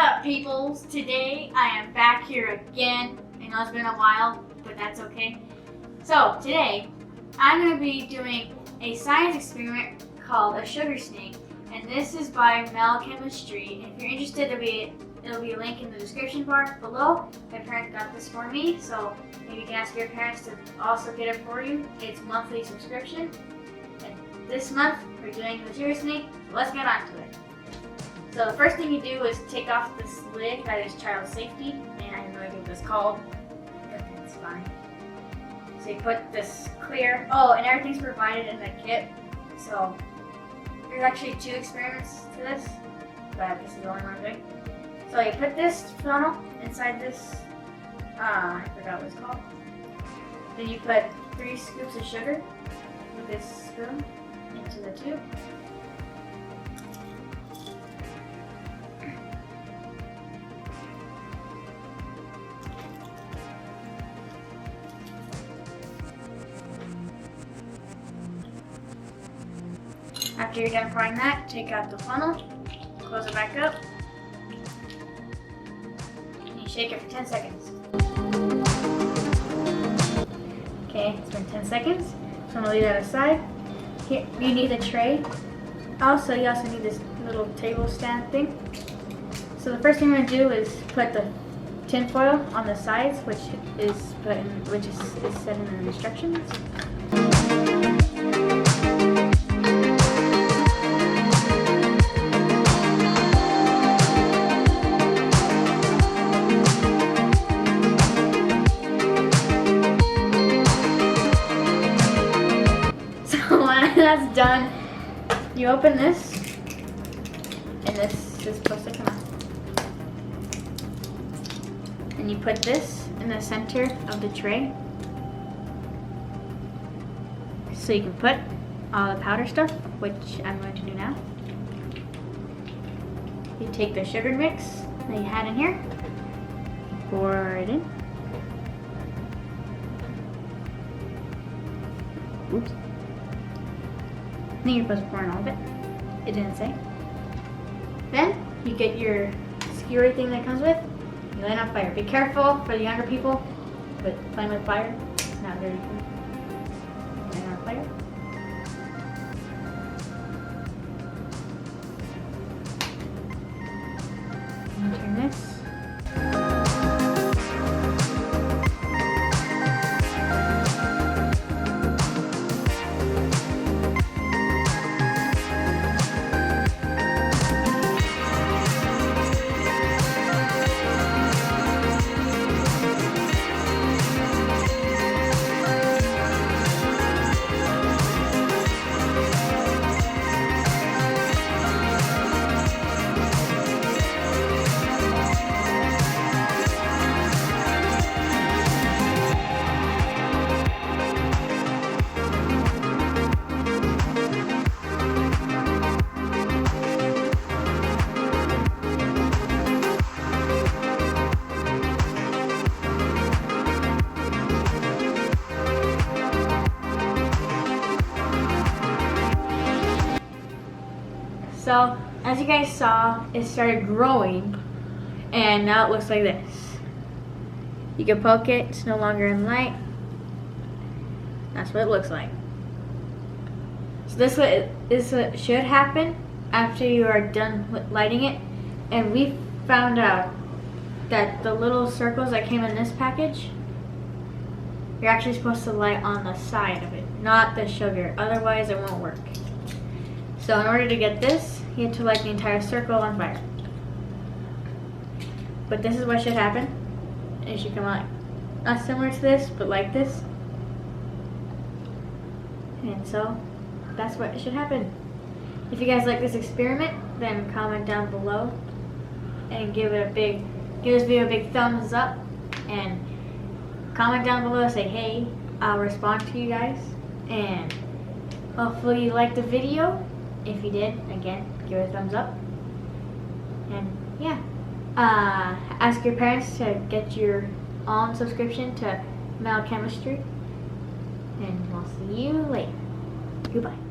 up, peoples? Today I am back here again. I know it's been a while, but that's okay. So today I'm going to be doing a science experiment called a sugar snake, and this is by Mel Chemistry. And if you're interested, it'll be a link in the description bar below. My parents got this for me, so maybe you can ask your parents to also get it for you. It's monthly subscription, and this month we're doing the sugar snake. So let's get on to it. So the first thing you do is take off this lid. That is child safety, and I have no idea what it's called, but it's fine. So you put this clear, and everything's provided in the kit. So there's actually 2 experiments to this, but this is the only one I'm doing. So you put this funnel inside this, I forgot what it's called. Then you put 3 scoops of sugar with this spoon into the tube. After you're done pouring that, take out the funnel, close it back up, and you shake it for 10 seconds. Okay, it's been 10 seconds, so I'm going to leave that aside. Here, you need a tray. You also need this little table stand thing. So the first thing I'm going to do is put the tin foil on the sides, which is set in the instructions. That's done. You open this, and this is supposed to come out. And you put this in the center of the tray, so you can put all the powder stuff, which I'm going to do now. You take the sugar mix that you had in here, pour it in. Oops. I think you're supposed to pour in all of it. It didn't say. Then you get your skewer thing that comes with. You light on fire. Be careful for the younger people, but playing with fire is not very good. Light on fire. And turn this. So, as you guys saw, it started growing, and now it looks like this. You can poke it, it's no longer in light. That's what it looks like. So this should happen after you are done lighting it, and we found out that the little circles that came in this package, you're actually supposed to light on the side of it, not the sugar, otherwise it won't work. So in order to get this, you have to light the entire circle on fire. But this is what should happen. It should come out not similar to this, but like this. And so that's what should happen. If you guys like this experiment, then comment down below and give this video a big thumbs up, and comment down below and say, hey, I'll respond to you guys. And hopefully you liked the video. If you did, again, give it a thumbs up. And yeah, ask your parents to get your own subscription to Mel Chemistry. And we'll see you later. Goodbye.